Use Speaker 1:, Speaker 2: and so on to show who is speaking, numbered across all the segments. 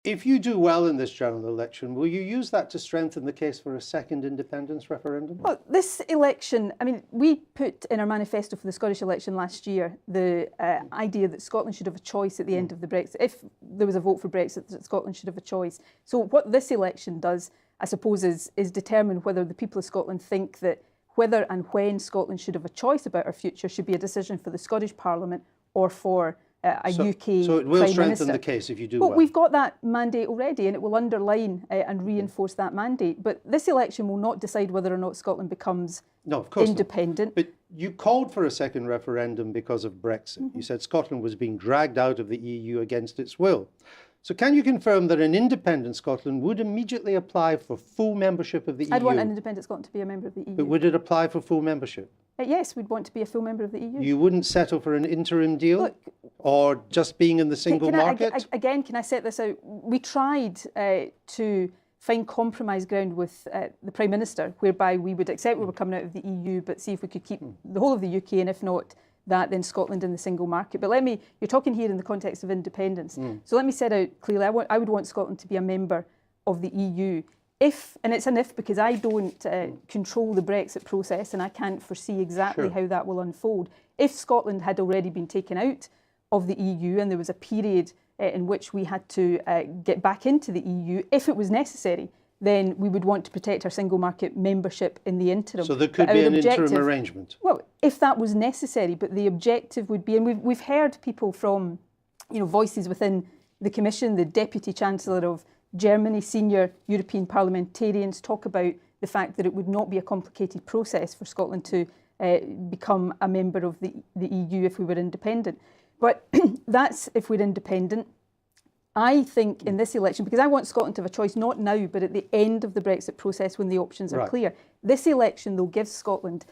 Speaker 1: If you do well in this general election, will you use that to strengthen the case for a second independence referendum?
Speaker 2: Well, this election, I mean, we put in our manifesto for the Scottish election last year the idea that Scotland should have a choice at the end of the Brexit. If there was a vote for Brexit, that Scotland should have a choice. So what this election does, I suppose, is determine whether the people of Scotland think that whether and when Scotland should have a choice about our future should be a decision for the Scottish Parliament or for UK
Speaker 1: So it will
Speaker 2: Prime
Speaker 1: strengthen
Speaker 2: Minister.
Speaker 1: the case if you do
Speaker 2: well.
Speaker 1: well.
Speaker 2: We've got that mandate already, and it will underline and reinforce that mandate. But this election will not decide whether or not Scotland becomes independent.
Speaker 1: But you called for a second referendum because of Brexit. You said Scotland was being dragged out of the EU against its will. So can you confirm that an independent Scotland would immediately apply for full membership of the EU?
Speaker 2: I'd want an independent Scotland to be a member of the EU.
Speaker 1: But would it apply for full membership?
Speaker 2: Yes, we'd want to be a full member of the EU.
Speaker 1: You wouldn't settle for an interim deal?
Speaker 2: Look,
Speaker 1: or just being in the single market?
Speaker 2: Again, can I set this out? We tried to find compromise ground with the Prime Minister, whereby we would accept we were coming out of the EU, but see if we could keep the whole of the UK, and if not that, then Scotland in the single market. But you're talking here in the context of independence. So let me set out clearly, I would want Scotland to be a member of the EU. If, and it's an if because I don't control the Brexit process and I can't foresee exactly how that will unfold. If Scotland had already been taken out of the EU and there was a period in which we had to get back into the EU, if it was necessary, then we would want to protect our single market membership in the interim.
Speaker 1: So there could be an interim arrangement?
Speaker 2: Well, if that was necessary, but the objective would be, and we've heard people from, voices within the Commission, the Deputy Chancellor of Germany, senior European parliamentarians talk about the fact that it would not be a complicated process for Scotland to become a member of the EU if we were independent. But that's if we're independent. I think in this election, because I want Scotland to have a choice, not now, but at the end of the Brexit process when the options are clear. This election, though, gives Scotland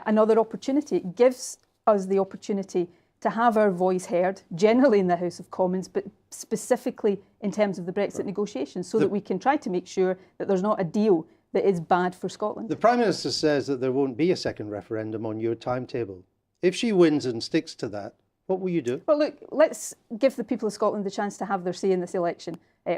Speaker 2: another opportunity. It gives us the opportunity to have our voice heard, generally in the House of Commons, but specifically in terms of the Brexit negotiations, so that we can try to make sure that there's not a deal that is bad for Scotland.
Speaker 1: The Prime Minister says that there won't be a second referendum on your timetable. If she wins and sticks to that, what will you do? Well,
Speaker 2: look, let's give the people of Scotland the chance to have their say in this election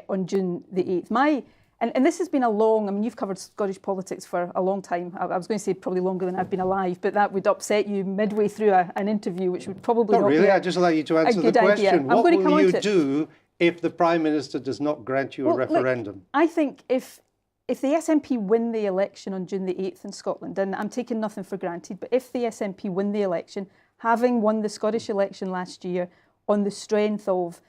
Speaker 2: on June the 8th. And this has been a long, I mean, you've covered Scottish politics for a long time. I was going to say probably longer than I've been alive, but that would upset you midway through an interview, which would probably not
Speaker 1: really.
Speaker 2: be
Speaker 1: I just allow you to answer the question.
Speaker 2: Idea.
Speaker 1: What will you do if the Prime Minister does not grant you a referendum?
Speaker 2: Look, I think if the SNP win the election on June the 8th in Scotland, and I'm taking nothing for granted, but if the SNP win the election, having won the Scottish election last year on the strength of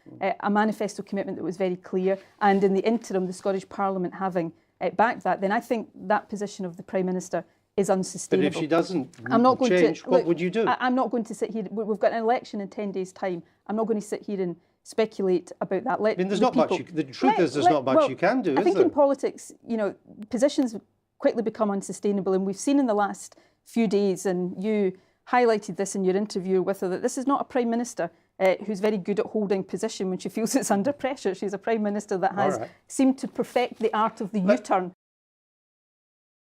Speaker 2: a manifesto commitment that was very clear, and in the interim the Scottish Parliament having backed that, then I think that position of the Prime Minister is unsustainable.
Speaker 1: But if she doesn't change, what would you do?
Speaker 2: I'm not going to sit here. We've got an election in 10 days' time. I'm not going to sit here and speculate about that.
Speaker 1: I mean, there's not much. The truth is, there's not much you can do.
Speaker 2: I think in politics, positions quickly become unsustainable, and we've seen in the last few days, and you highlighted this in your interview with her, that this is not a Prime Minister who's very good at holding position when she feels it's under pressure. She's a Prime Minister that has seemed to perfect the art of the U-turn.